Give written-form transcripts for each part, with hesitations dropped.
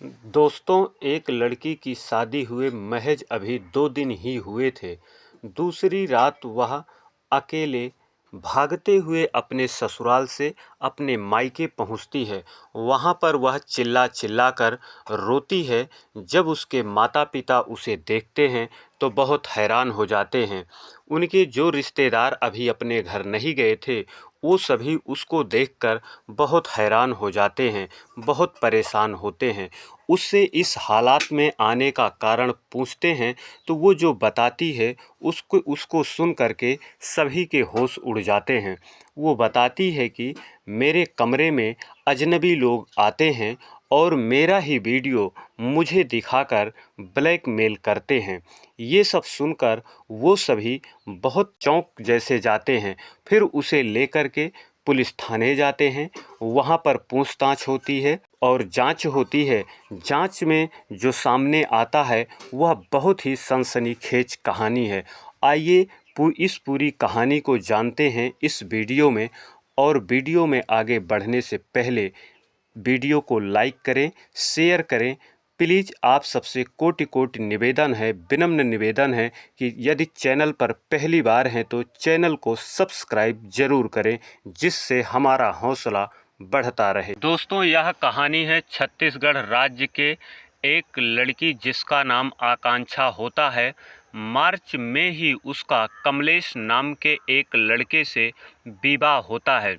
दोस्तों, एक लड़की की शादी हुए महज अभी 2 दिन ही हुए थे। दूसरी रात वह अकेले भागते हुए अपने ससुराल से अपने मायके पहुंचती है। वहां पर वह चिल्ला-चिल्ला कर रोती है। जब उसके माता-पिता उसे देखते हैं तो बहुत हैरान हो जाते हैं। उनके जो रिश्तेदार अभी अपने घर नहीं गए थे, वो सभी उसको देखकर बहुत हैरान हो जाते हैं, बहुत परेशान होते हैं। उससे इस हालात में आने का कारण पूछते हैं तो वो जो बताती है उसको उसको सुन करके सभी के होश उड़ जाते हैं। वो बताती है कि मेरे कमरे में अजनबी लोग आते हैं और मेरा ही वीडियो मुझे दिखाकर ब्लैकमेल करते हैं। ये सब सुनकर वो सभी बहुत चौंक जैसे जाते हैं। फिर उसे लेकर के पुलिस थाने जाते हैं। वहाँ पर पूछताछ होती है और जांच होती है। जांच में जो सामने आता है वह बहुत ही सनसनीखेज कहानी है। आइए इस पूरी कहानी को जानते हैं इस वीडियो में। और वीडियो में आगे बढ़ने से पहले वीडियो को लाइक करें, शेयर करें। प्लीज़ आप सबसे कोटि-कोटि निवेदन है, विनम्र निवेदन है कि यदि चैनल पर पहली बार हैं तो चैनल को सब्सक्राइब ज़रूर करें, जिससे हमारा हौसला बढ़ता रहे। दोस्तों, यह कहानी है छत्तीसगढ़ राज्य के एक लड़की जिसका नाम आकांक्षा होता है। मार्च में ही उसका कमलेश नाम के एक लड़के से विवाह होता है।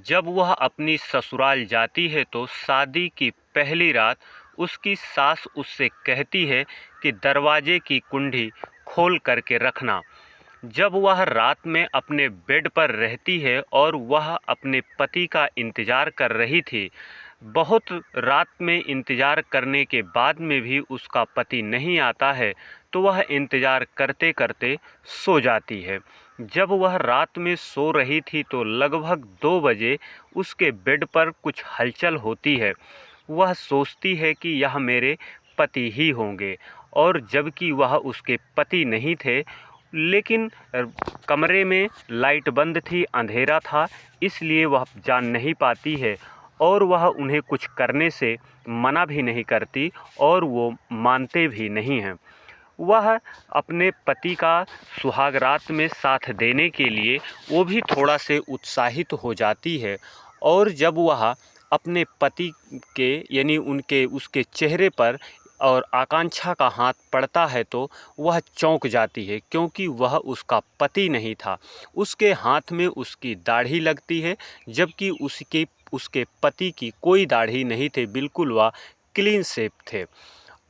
जब वह अपनी ससुराल जाती है तो शादी की पहली रात उसकी सास उससे कहती है कि दरवाजे की कुंडी खोल करके रखना। जब वह रात में अपने बेड पर रहती है और वह अपने पति का इंतज़ार कर रही थी, बहुत रात में इंतज़ार करने के बाद में भी उसका पति नहीं आता है, तो वह इंतज़ार करते करते सो जाती है। जब वह रात में सो रही थी तो लगभग 2 बजे उसके बेड पर कुछ हलचल होती है। वह सोचती है कि यह मेरे पति ही होंगे, और जबकि वह उसके पति नहीं थे। लेकिन कमरे में लाइट बंद थी, अंधेरा था, इसलिए वह जान नहीं पाती है और वह उन्हें कुछ करने से मना भी नहीं करती और वो मानते भी नहीं हैं। वह अपने पति का सुहाग रात में साथ देने के लिए वो भी थोड़ा से उत्साहित हो जाती है। और जब वह अपने पति के यानी उनके उसके चेहरे पर और आकांक्षा का हाथ पड़ता है तो वह चौंक जाती है, क्योंकि वह उसका पति नहीं था। उसके हाथ में उसकी दाढ़ी लगती है, जबकि उसके पति की कोई दाढ़ी नहीं थी, बिल्कुल वह क्लीन शेव थे।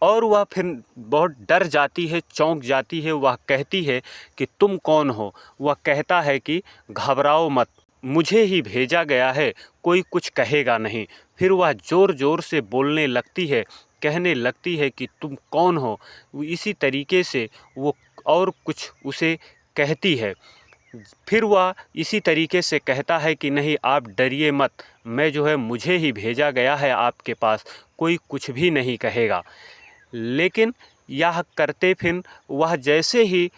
और वह फिर बहुत डर जाती है, चौंक जाती है। वह कहती है कि तुम कौन हो? वह कहता है कि घबराओ मत, मुझे ही भेजा गया है, कोई कुछ कहेगा नहीं। फिर वह ज़ोर ज़ोर से बोलने लगती है, कहने लगती है कि तुम कौन हो? इसी तरीके से वो और कुछ उसे कहती है। फिर वह इसी तरीके से कहता है कि नहीं, आप डरिए मत, मैं जो है मुझे ही भेजा गया है आपके पास, कोई कुछ भी नहीं कहेगा। लेकिन यह करते फिर वह जैसे ही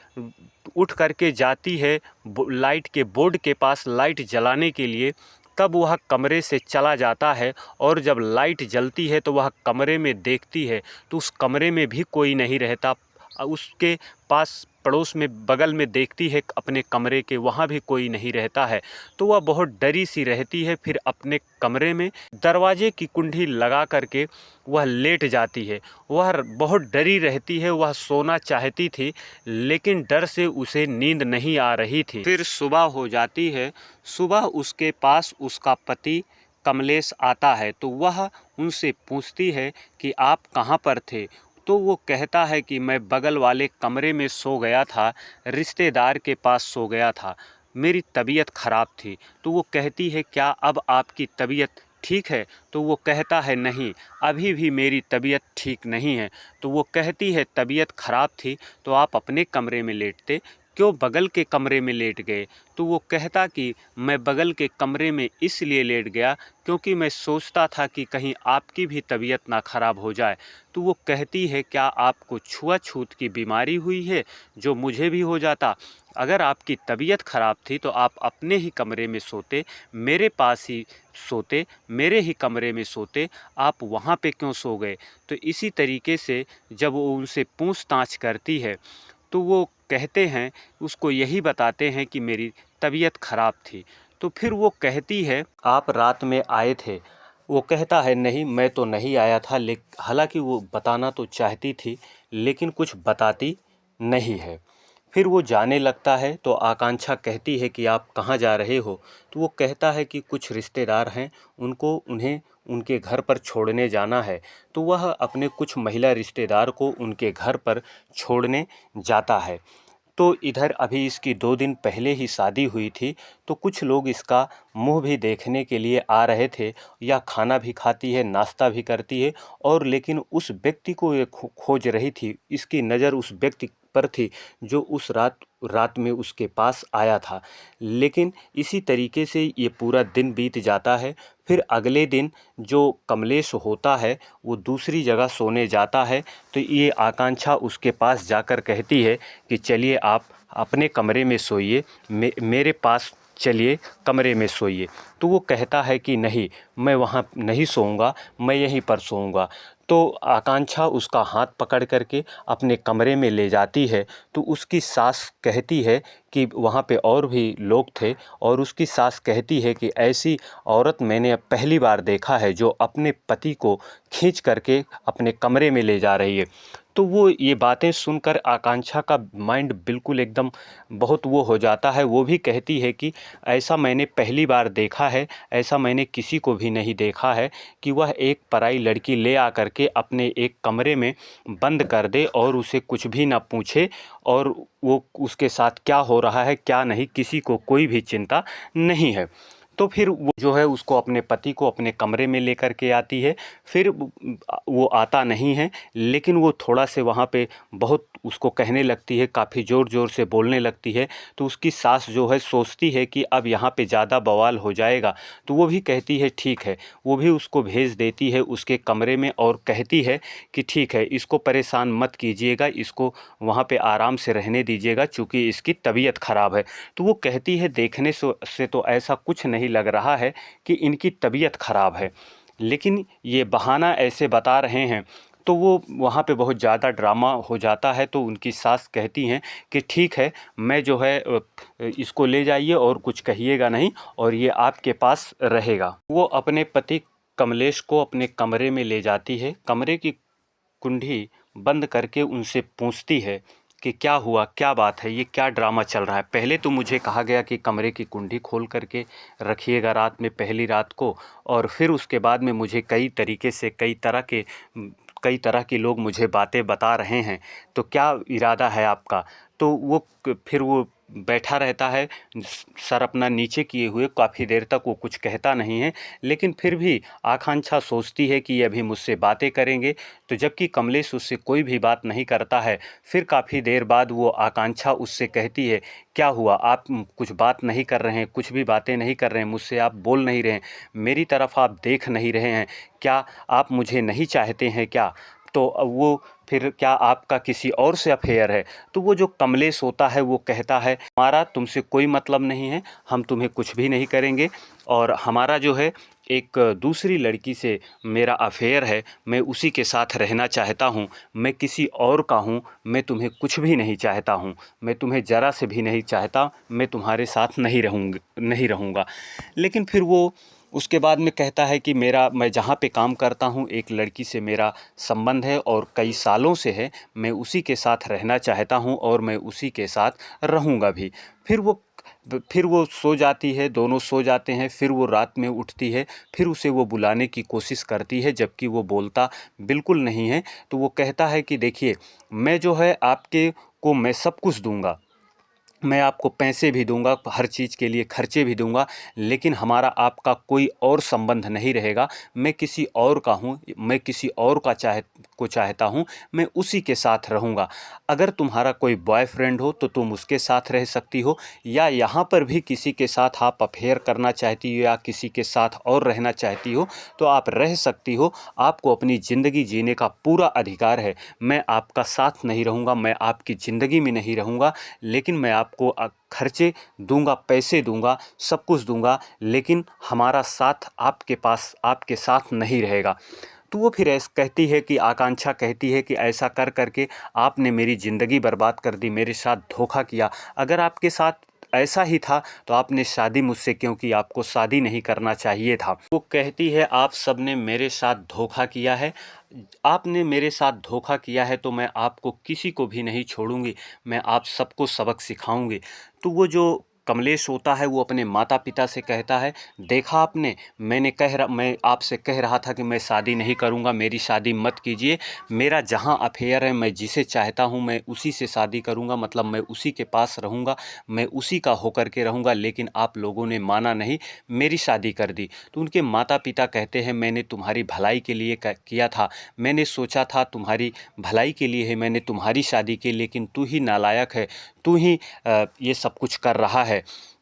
उठ करके जाती है लाइट के बोर्ड के पास लाइट जलाने के लिए, तब वह कमरे से चला जाता है। और जब लाइट जलती है तो वह कमरे में देखती है तो उस कमरे में भी कोई नहीं रहता। उसके पास पड़ोस में बगल में देखती है अपने कमरे के, वहाँ भी कोई नहीं रहता है। तो वह बहुत डरी सी रहती है। फिर अपने कमरे में दरवाजे की कुंडी लगा करके वह लेट जाती है। वह बहुत डरी रहती है, वह सोना चाहती थी लेकिन डर से उसे नींद नहीं आ रही थी। फिर सुबह हो जाती है। सुबह उसके पास उसका पति कमलेश आता है तो वह उनसे पूछती है कि आप कहाँ पर थे? तो वो कहता है कि मैं बगल वाले कमरे में सो गया था, रिश्तेदार के पास सो गया था, मेरी तबीयत ख़राब थी। तो वो कहती है क्या अब आपकी तबीयत ठीक है? तो वो कहता है नहीं, अभी भी मेरी तबीयत ठीक नहीं है। तो वो कहती है तबीयत ख़राब थी तो आप अपने कमरे में लेटते, क्यों बगल के कमरे में लेट गए? तो वो कहता कि मैं बगल के कमरे में इसलिए लेट गया क्योंकि मैं सोचता था कि कहीं आपकी भी तबीयत ना ख़राब हो जाए। तो वो कहती है, क्या आपको छुआछूत की बीमारी हुई है जो मुझे भी हो जाता? अगर आपकी तबीयत ख़राब थी तो आप अपने ही कमरे में सोते, मेरे पास ही सोते, मेरे ही कमरे में सोते, आप वहाँ पे क्यों सो गए? तो इसी तरीके से जब वो उनसे पूछताछ करती है तो वो कहते हैं, उसको यही बताते हैं कि मेरी तबीयत ख़राब थी। तो फिर वो कहती है, आप रात में आए थे? वो कहता है, नहीं मैं तो नहीं आया था। हालांकि वो बताना तो चाहती थी लेकिन कुछ बताती नहीं है। फिर वो जाने लगता है तो आकांक्षा कहती है कि आप कहाँ जा रहे हो? तो वो कहता है कि कुछ रिश्तेदार हैं, उन्हें उनके घर पर छोड़ने जाना है। तो वह अपने कुछ महिला रिश्तेदार को उनके घर पर छोड़ने जाता है। तो इधर अभी इसकी 2 दिन पहले ही शादी हुई थी, तो कुछ लोग इसका मुंह भी देखने के लिए आ रहे थे। या खाना भी खाती है, नाश्ता भी करती है, और लेकिन उस व्यक्ति को ये खोज रही थी। इसकी नज़र उस व्यक्ति पर थी जो उस रात में उसके पास आया था। लेकिन इसी तरीके से ये पूरा दिन बीत जाता है। फिर अगले दिन जो कमलेश होता है वो दूसरी जगह सोने जाता है। तो ये आकांक्षा उसके पास जाकर कहती है कि चलिए आप अपने कमरे में सोइए, मेरे पास चलिए कमरे में सोइए। तो वो कहता है कि नहीं, मैं वहाँ नहीं सोऊंगा, मैं यहीं पर सोऊंगा। तो आकांक्षा उसका हाथ पकड़ करके अपने कमरे में ले जाती है। तो उसकी सास कहती है कि वहाँ पे और भी लोग थे, और उसकी सास कहती है कि ऐसी औरत मैंने अब पहली बार देखा है जो अपने पति को खींच करके अपने कमरे में ले जा रही है। तो वो ये बातें सुनकर आकांक्षा का माइंड बिल्कुल एकदम बहुत वो हो जाता है। वो भी कहती है कि ऐसा मैंने पहली बार देखा है, ऐसा मैंने किसी को भी नहीं देखा है कि वह एक पराई लड़की ले आकर के अपने एक कमरे में बंद कर दे और उसे कुछ भी ना पूछे, और वो उसके साथ क्या हो रहा है क्या नहीं किसी को कोई भी चिंता नहीं है। तो फिर वो जो है उसको अपने पति को अपने कमरे में लेकर के आती है। फिर वो आता नहीं है, लेकिन वो थोड़ा से वहाँ पे बहुत उसको कहने लगती है, काफ़ी ज़ोर ज़ोर से बोलने लगती है। तो उसकी सास जो है सोचती है कि अब यहाँ पे ज़्यादा बवाल हो जाएगा, तो वो भी कहती है ठीक है। वो भी उसको भेज देती है उसके कमरे में और कहती है कि ठीक है, इसको परेशान मत कीजिएगा, इसको वहाँ पे आराम से रहने दीजिएगा चूँकि इसकी तबीयत ख़राब है। तो वो कहती है देखने से तो ऐसा कुछ नहीं लग रहा है कि इनकी तबीयत ख़राब है, लेकिन ये बहाना ऐसे बता रहे हैं। तो वो वहाँ पे बहुत ज़्यादा ड्रामा हो जाता है। तो उनकी सास कहती हैं कि ठीक है, मैं जो है इसको ले जाइए और कुछ कहिएगा नहीं, और ये आपके पास रहेगा। वो अपने पति कमलेश को अपने कमरे में ले जाती है, कमरे की कुंडी बंद करके उनसे पूछती है कि क्या हुआ, क्या बात है, ये क्या ड्रामा चल रहा है? पहले तो मुझे कहा गया कि कमरे की कुंडी खोल करके रखिएगा रात में, पहली रात को, और फिर उसके बाद में मुझे कई तरीके से कई तरह के लोग मुझे बातें बता रहे हैं, तो क्या इरादा है आपका? तो फिर वो बैठा रहता है सर अपना नीचे किए हुए, काफ़ी देर तक वो कुछ कहता नहीं है। लेकिन फिर भी आकांक्षा सोचती है कि ये अभी मुझसे बातें करेंगे, तो जबकि कमलेश उससे कोई भी बात नहीं करता है। फिर काफ़ी देर बाद वो आकांक्षा उससे कहती है, क्या हुआ, आप कुछ बात नहीं कर रहे हैं, कुछ भी बातें नहीं कर रहे हैं, मुझसे आप बोल नहीं रहे हैं, मेरी तरफ आप देख नहीं रहे हैं, क्या आप मुझे नहीं चाहते हैं क्या? तो वो फिर क्या आपका किसी और से अफेयर है? तो वो जो कमलेश होता है वो कहता है, हमारा तुमसे कोई मतलब नहीं है, हम तुम्हें कुछ भी नहीं करेंगे, और हमारा जो है एक दूसरी लड़की से मेरा अफेयर है, मैं उसी के साथ रहना चाहता हूँ, मैं किसी और का हूँ, मैं तुम्हें कुछ भी नहीं चाहता हूँ, मैं तुम्हें ज़रा से भी नहीं चाहता, मैं तुम्हारे साथ नहीं रहूँगा। लेकिन फिर वो उसके बाद में कहता है कि मैं जहाँ पे काम करता हूँ एक लड़की से मेरा संबंध है और कई सालों से है, मैं उसी के साथ रहना चाहता हूँ और मैं उसी के साथ रहूँगा भी। फिर वो सो जाती है, दोनों सो जाते हैं। फिर वो रात में उठती है, फिर उसे वो बुलाने की कोशिश करती है, जबकि वो बोलता बिल्कुल नहीं है। तो वो कहता है कि देखिए, मैं जो है आपके को मैं सब कुछ दूंगा, मैं आपको पैसे भी दूंगा, हर चीज़ के लिए खर्चे भी दूंगा, लेकिन हमारा आपका कोई और संबंध नहीं रहेगा। मैं किसी और का हूँ, मैं किसी और का को चाहता हूँ मैं उसी के साथ रहूँगा। अगर तुम्हारा कोई बॉयफ्रेंड हो तो तुम उसके साथ रह सकती हो, या यहाँ पर भी किसी के साथ आप अफेयर करना चाहती हो या किसी के साथ और रहना चाहती हो तो आप रह सकती हो। आपको अपनी ज़िंदगी जीने का पूरा अधिकार है। मैं आपका साथ नहीं रहूँगा, मैं आपकी ज़िंदगी में नहीं रहूँगा, लेकिन मैं आपको खर्चे दूंगा, पैसे दूंगा, सब कुछ दूंगा, लेकिन हमारा साथ आपके पास आपके साथ नहीं रहेगा। तो वो फिर ऐसा कहती है कि आकांक्षा कहती है कि ऐसा कर करके आपने मेरी ज़िंदगी बर्बाद कर दी, मेरे साथ धोखा किया। अगर आपके साथ ऐसा ही था तो आपने शादी मुझसे क्यों की, आपको शादी नहीं करना चाहिए था। वो कहती है आप सब ने मेरे साथ धोखा किया है, आपने मेरे साथ धोखा किया है तो मैं आपको किसी को भी नहीं छोड़ूंगी, मैं आप सबको सबक सिखाऊंगी। तो वो जो कमलेश होता है वो अपने माता पिता से कहता है, देखा आपने, मैं आपसे कह रहा था कि मैं शादी नहीं करूंगा, मेरी शादी मत कीजिए, मेरा जहां अफेयर है मैं जिसे चाहता हूं मैं उसी से शादी करूंगा, मतलब मैं उसी के पास रहूंगा, मैं उसी का होकर के रहूंगा, लेकिन आप लोगों ने माना नहीं, मेरी शादी कर दी। तो उनके माता पिता कहते हैं मैंने तुम्हारी भलाई के लिए किया था, मैंने सोचा था तुम्हारी भलाई के लिए है मैंने तुम्हारी शादी की, लेकिन तू ही नालायक है, तू ही ये सब कुछ कर रहा है।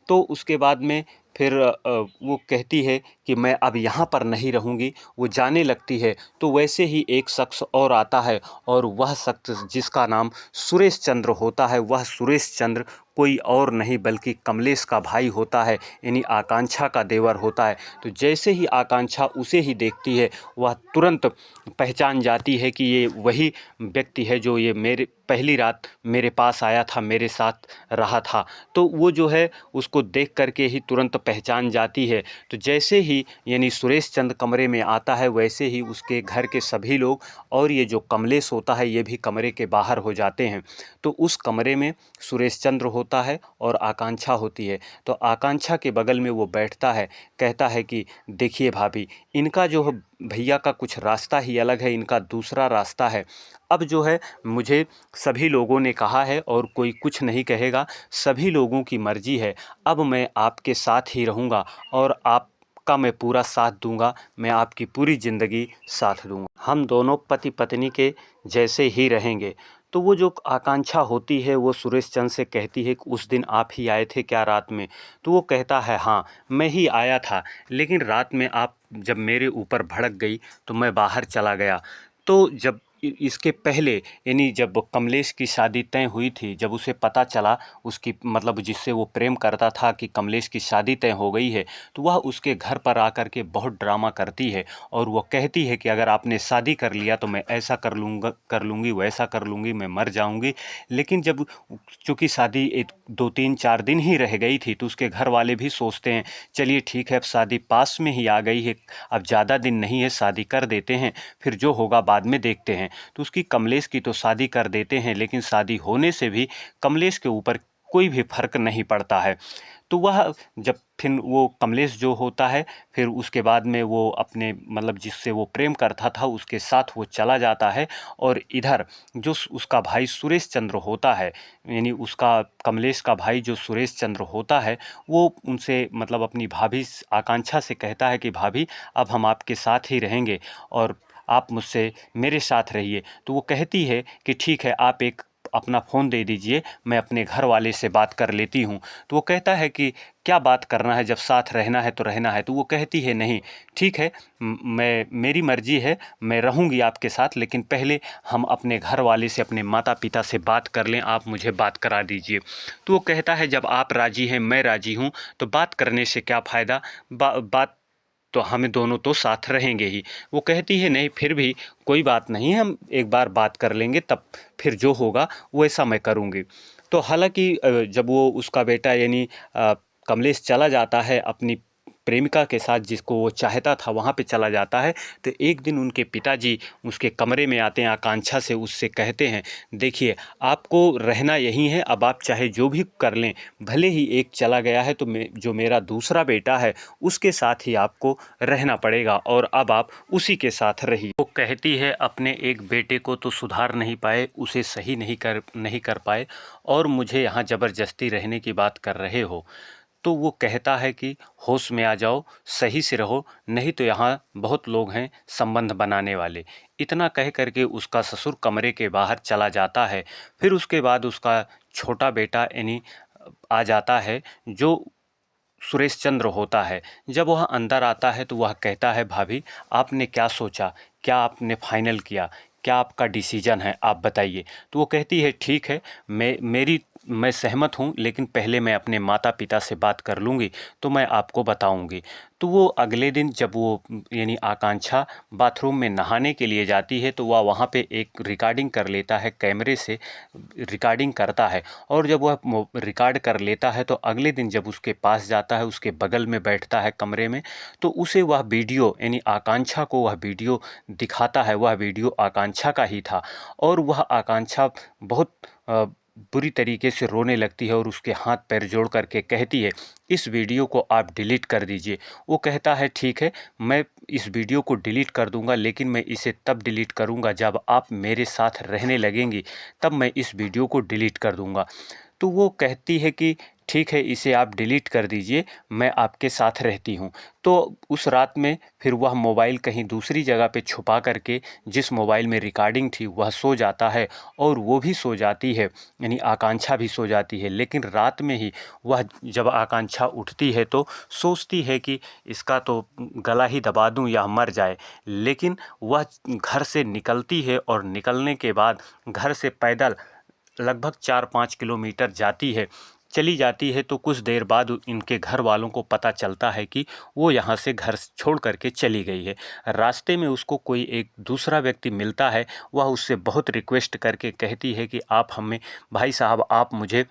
तो उसके बाद में फिर वो कहती है कि मैं अब यहाँ पर नहीं रहूँगी। वो जाने लगती है तो वैसे ही एक शख्स और आता है, और वह शख्स जिसका नाम सुरेश चंद्र होता है, वह सुरेश चंद्र कोई और नहीं बल्कि कमलेश का भाई होता है, यानी आकांक्षा का देवर होता है। तो जैसे ही आकांक्षा उसे ही देखती है वह तुरंत पहचान जाती है कि ये वही व्यक्ति है जो ये मेरे पहली रात मेरे पास आया था, मेरे साथ रहा था। तो वो जो है उसको देख करके ही तुरंत पहचान जाती है। तो जैसे ही यानी सुरेश चंद्र कमरे में आता है वैसे ही उसके घर के सभी लोग और ये जो कमलेश होता है ये भी कमरे के बाहर हो जाते हैं। तो उस कमरे में सुरेश चंद्र होता है और आकांक्षा होती है। तो आकांक्षा के बगल में वो बैठता है, कहता है कि देखिए भाभी, इनका जो भैया का कुछ रास्ता ही अलग है, इनका दूसरा रास्ता है। अब जो है मुझे सभी लोगों ने कहा है और कोई कुछ नहीं कहेगा, सभी लोगों की मर्जी है। अब मैं आपके साथ ही रहूँगा और आपका मैं पूरा साथ दूंगा, मैं आपकी पूरी ज़िंदगी साथ दूंगा, हम दोनों पति पत्नी के जैसे ही रहेंगे। तो वो जो आकांक्षा होती है वो सुरेश चंद्र से कहती है कि उस दिन आप ही आए थे क्या रात में? तो वो कहता है हाँ मैं ही आया था, लेकिन रात में आप जब मेरे ऊपर भड़क गई तो मैं बाहर चला गया। तो जब इसके पहले यानी जब कमलेश की शादी तय हुई थी, जब उसे पता चला उसकी मतलब जिससे वो प्रेम करता था कि कमलेश की शादी तय हो गई है, तो वह उसके घर पर आकर के बहुत ड्रामा करती है और वो कहती है कि अगर आपने शादी कर लिया तो मैं ऐसा कर लूँगी वैसा कर लूँगी, मैं मर जाऊँगी। लेकिन जब चूँकि शादी 2-3-4 दिन ही रह गई थी तो उसके घर वाले भी सोचते हैं चलिए ठीक है अब शादी पास में ही आ गई है, अब ज़्यादा दिन नहीं है, शादी कर देते हैं, फिर जो होगा बाद में देखते हैं। तो उसकी कमलेश की तो शादी कर देते हैं, लेकिन शादी होने से भी कमलेश के ऊपर कोई भी फर्क नहीं पड़ता है। तो वह जब फिर वो कमलेश जो होता है फिर उसके बाद में वो अपने मतलब जिससे वो प्रेम करता था उसके साथ वो चला जाता है, और इधर जो उसका भाई सुरेश चंद्र होता है, यानी उसका कमलेश का भाई जो सुरेश चंद्र होता है, वो उनसे मतलब अपनी भाभी आकांक्षा से कहता है कि भाभी अब हम आपके साथ ही रहेंगे और आप मुझसे मेरे साथ रहिए। तो वो कहती है कि ठीक है आप एक अपना फ़ोन दे दीजिए, मैं अपने घर वाले से बात कर लेती हूँ। तो वो कहता है कि क्या बात करना है, जब साथ रहना है तो रहना है। तो वो कहती है नहीं ठीक है, मैं मेरी मर्ज़ी है, मैं रहूँगी आपके साथ, लेकिन पहले हम अपने घर वाले से अपने माता पिता से बात कर लें, आप मुझे बात करा दीजिए। तो वो कहता है जब आप राज़ी हैं मैं राज़ी हूँ तो बात करने से क्या फ़ायदा, बात तो हमें दोनों तो साथ रहेंगे ही। वो कहती है नहीं फिर भी कोई बात नहीं, हम एक बार बात कर लेंगे तब फिर जो होगा वैसा मैं करूँगी। तो हालांकि जब वो उसका बेटा यानी कमलेश चला जाता है अपनी प्रेमिका के साथ जिसको वो चाहता था वहाँ पे चला जाता है, तो एक दिन उनके पिताजी उसके कमरे में आते हैं, आकांक्षा से उससे कहते हैं देखिए आपको रहना यहीं है, अब आप चाहे जो भी कर लें, भले ही एक चला गया है तो जो मेरा दूसरा बेटा है उसके साथ ही आपको रहना पड़ेगा और अब आप उसी के साथ रहिए। वो कहती है अपने एक बेटे को तो सुधार नहीं पाए, उसे सही नहीं कर पाए और मुझे यहाँ ज़बरदस्ती रहने की बात कर रहे हो। तो वो कहता है कि होश में आ जाओ, सही से रहो, नहीं तो यहाँ बहुत लोग हैं संबंध बनाने वाले। इतना कह करके उसका ससुर कमरे के बाहर चला जाता है। फिर उसके बाद उसका छोटा बेटा यानी आ जाता है, जो सुरेश चंद्र होता है। जब वह अंदर आता है तो वह कहता है, भाभी आपने क्या सोचा, क्या आपने फाइनल किया, क्या आपका डिसीजन है, आप बताइए। तो वो कहती है, ठीक है, मैं सहमत हूँ, लेकिन पहले मैं अपने माता पिता से बात कर लूँगी तो मैं आपको बताऊँगी। तो वो अगले दिन जब वो यानी आकांक्षा बाथरूम में नहाने के लिए जाती है तो वह वहाँ पे एक रिकॉर्डिंग कर लेता है, कैमरे से रिकॉर्डिंग करता है। और जब वह रिकॉर्ड कर लेता है तो अगले दिन जब उसके पास जाता है, उसके बगल में बैठता है कमरे में, तो उसे वह वीडियो यानी आकांक्षा को वह वीडियो दिखाता है। वह वीडियो आकांक्षा का ही था और वह आकांक्षा बहुत बुरी तरीके से रोने लगती है और उसके हाथ पैर जोड़ करके कहती है, इस वीडियो को आप डिलीट कर दीजिए। वो कहता है, ठीक है, मैं इस वीडियो को डिलीट कर दूंगा, लेकिन मैं इसे तब डिलीट करूंगा जब आप मेरे साथ रहने लगेंगी, तब मैं इस वीडियो को डिलीट कर दूंगा। तो वो कहती है कि ठीक है, इसे आप डिलीट कर दीजिए, मैं आपके साथ रहती हूँ। तो उस रात में फिर वह मोबाइल कहीं दूसरी जगह पे छुपा करके, जिस मोबाइल में रिकॉर्डिंग थी, वह सो जाता है और वो भी सो जाती है, यानी आकांक्षा भी सो जाती है। लेकिन रात में ही वह जब आकांक्षा उठती है तो सोचती है कि इसका तो गला ही दबा दूं या मर जाए। लेकिन वह घर से निकलती है और निकलने के बाद घर से पैदल लगभग 4-5 किलोमीटर चली जाती है। तो कुछ देर बाद इनके घर वालों को पता चलता है कि वो यहाँ से घर छोड़ करके चली गई है। रास्ते में उसको कोई एक दूसरा व्यक्ति मिलता है। वह उससे बहुत रिक्वेस्ट करके कहती है कि आप हमें, भाई साहब, आप मुझे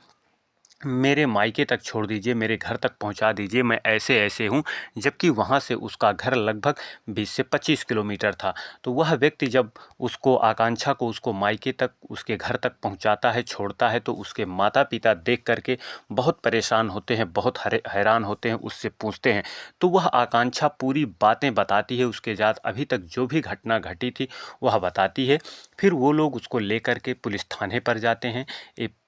मेरे मायके तक छोड़ दीजिए, मेरे घर तक पहुंचा दीजिए, मैं ऐसे ऐसे हूं। जबकि वहां से उसका घर लगभग 20 से 25 किलोमीटर था। तो वह व्यक्ति जब उसको, आकांक्षा को, उसको मायके तक, उसके घर तक पहुंचाता है, छोड़ता है, तो उसके माता पिता देख करके बहुत परेशान होते हैं, बहुत हैरान होते हैं, उससे पूछते हैं। तो वह आकांक्षा पूरी बातें बताती है, उसके साथ अभी तक जो भी घटना घटी थी वह बताती है। फिर वो लोग उसको लेकर के पुलिस थाने पर जाते हैं।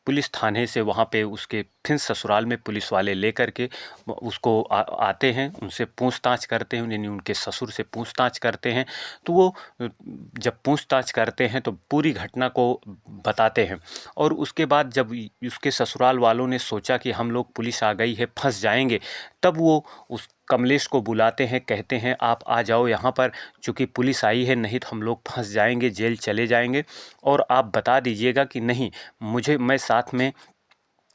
पुलिस थाने से वहाँ पे उसके फिर ससुराल में पुलिस वाले लेकर के उसको आते हैं, उनसे पूछताछ करते हैं, यानी उनके ससुर से पूछताछ करते हैं। तो वो जब पूछताछ करते हैं तो पूरी घटना को बताते हैं। और उसके बाद जब उसके ससुराल वालों ने सोचा कि हम लोग, पुलिस आ गई है, फंस जाएंगे, तब वो उस कमलेश को बुलाते हैं, कहते हैं आप आ जाओ यहाँ पर, चूँकि पुलिस आई है, नहीं तो हम लोग फंस जाएंगे, जेल चले जाएंगे। और आप बता दीजिएगा कि नहीं, मैं साथ में,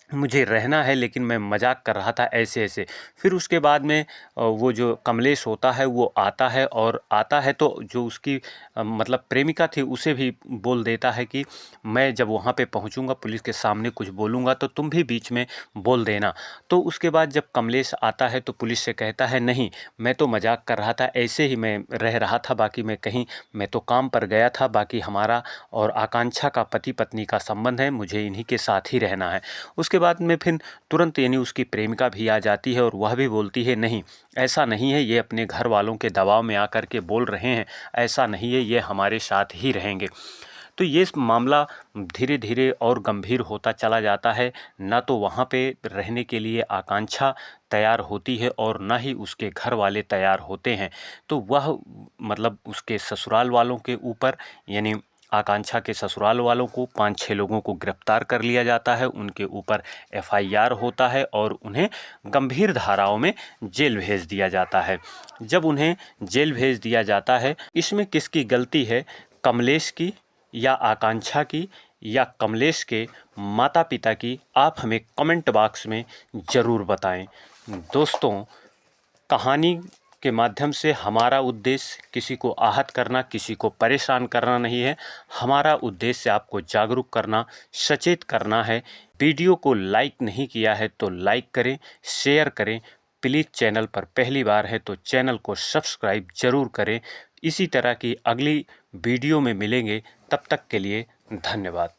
मुझे रहना है, लेकिन मैं मजाक कर रहा था, ऐसे ऐसे। फिर उसके बाद में वो जो कमलेश होता है वो आता है, और आता है तो जो उसकी मतलब प्रेमिका थी उसे भी बोल देता है कि मैं जब वहाँ पे पहुँचूँगा, पुलिस के सामने कुछ बोलूँगा तो तुम भी बीच में बोल देना। तो उसके बाद जब कमलेश आता है तो पुलिस से कहता है, नहीं, मैं तो मजाक कर रहा था, ऐसे ही मैं रह रहा था, बाकी मैं तो काम पर गया था, बाकी हमारा और आकांक्षा का पति पत्नी का संबंध है, मुझे इन्हीं के साथ ही रहना है। उसके बाद में फिर तुरंत यानी उसकी प्रेमिका भी आ जाती है और वह भी बोलती है, नहीं, ऐसा नहीं है, ये अपने घर वालों के दबाव में आकर के बोल रहे हैं, ऐसा नहीं है, ये हमारे साथ ही रहेंगे। तो ये मामला धीरे धीरे और गंभीर होता चला जाता है। ना तो वहाँ पे रहने के लिए आकांक्षा तैयार होती है और ना ही उसके घर वाले तैयार होते हैं। तो वह मतलब उसके ससुराल वालों के ऊपर, यानी आकांक्षा के ससुराल वालों को, 5-6 लोगों को गिरफ्तार कर लिया जाता है, उनके ऊपर FIR होता है और उन्हें गंभीर धाराओं में जेल भेज दिया जाता है। जब उन्हें जेल भेज दिया जाता है, इसमें किसकी गलती है, कमलेश की या आकांक्षा की या कमलेश के माता पिता की, आप हमें कमेंट बॉक्स में ज़रूर बताएं। दोस्तों, कहानी के माध्यम से हमारा उद्देश्य किसी को आहत करना, किसी को परेशान करना नहीं है। हमारा उद्देश्य आपको जागरूक करना, सचेत करना है। वीडियो को लाइक नहीं किया है तो लाइक करें, शेयर करें। प्लीज़ चैनल पर पहली बार है तो चैनल को सब्सक्राइब ज़रूर करें। इसी तरह की अगली वीडियो में मिलेंगे, तब तक के लिए धन्यवाद।